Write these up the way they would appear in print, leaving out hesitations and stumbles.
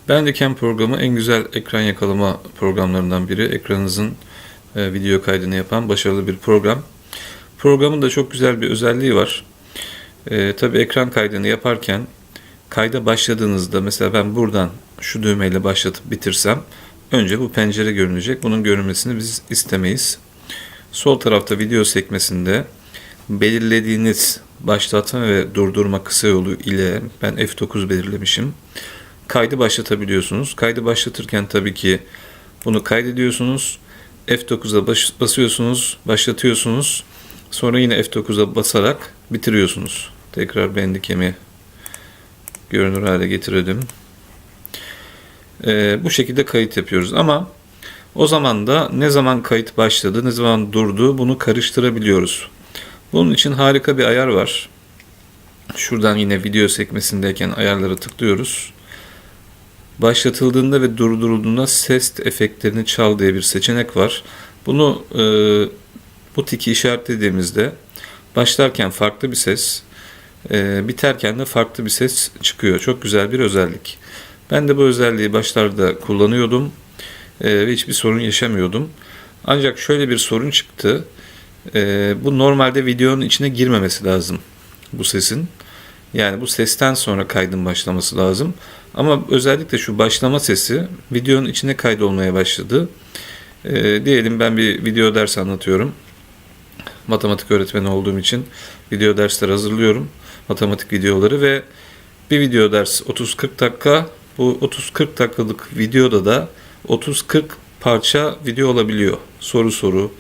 Bandicam programı en güzel ekran yakalama programlarından biri. Ekranınızın video kaydını yapan başarılı bir program. Programın da çok güzel bir özelliği var. Tabii ekran kaydını yaparken kayda başladığınızda mesela ben buradan şu düğmeyle başlatıp bitirsem önce bu pencere görünecek. Bunun görünmesini biz istemeyiz. Sol tarafta video sekmesinde belirlediğiniz başlatma ve durdurma kısa yolu ile ben F9 belirlemişim. Kaydı başlatabiliyorsunuz. Kaydı başlatırken tabii ki bunu kaydediyorsunuz. F9'a basıyorsunuz, başlatıyorsunuz. Sonra yine F9'a basarak bitiriyorsunuz. Tekrar Bandicam'i görünür hale getirelim. Bu şekilde kayıt yapıyoruz ama o zaman da ne zaman kayıt başladı, ne zaman durdu bunu karıştırabiliyoruz. Bunun için harika bir ayar var. Şuradan yine video sekmesindeyken ayarlara tıklıyoruz. Başlatıldığında ve durdurulduğunda ses efektlerini çal diye bir seçenek var. Bunu bu tiki işaretlediğimizde başlarken farklı bir ses, biterken de farklı bir ses çıkıyor. Çok güzel bir özellik. Ben de bu özelliği başlarda kullanıyordum ve hiçbir sorun yaşamıyordum. Ancak şöyle bir sorun çıktı. Bu normalde videonun içine girmemesi lazım bu sesin. Yani bu sesten sonra kaydın başlaması lazım. Ama özellikle şu başlama sesi videonun içine kaydolmaya başladı. Diyelim ben bir video dersi anlatıyorum. Matematik öğretmeni olduğum için video dersleri hazırlıyorum. Matematik videoları ve bir video ders 30-40 dakika. Bu 30-40 dakikalık videoda da 30-40 parça video olabiliyor. Soru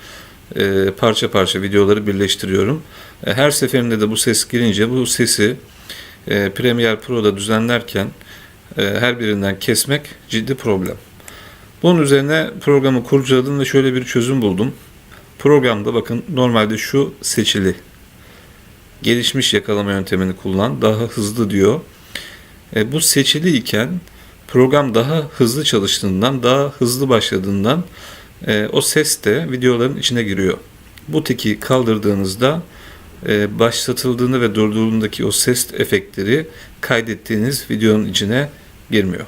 parça parça videoları birleştiriyorum. Her seferinde de bu ses girince bu sesi Premiere Pro'da düzenlerken her birinden kesmek ciddi problem. Bunun üzerine programı kurcaladım ve şöyle bir çözüm buldum. Programda bakın normalde şu seçili. Gelişmiş yakalama yöntemini kullan, daha hızlı diyor. Bu seçili iken program daha hızlı çalıştığından, daha hızlı başladığından o ses de videoların içine giriyor. Bu tiki kaldırdığınızda başlatıldığında ve durdurulduğundaki o ses efektleri kaydettiğiniz videonun içine girmiyor.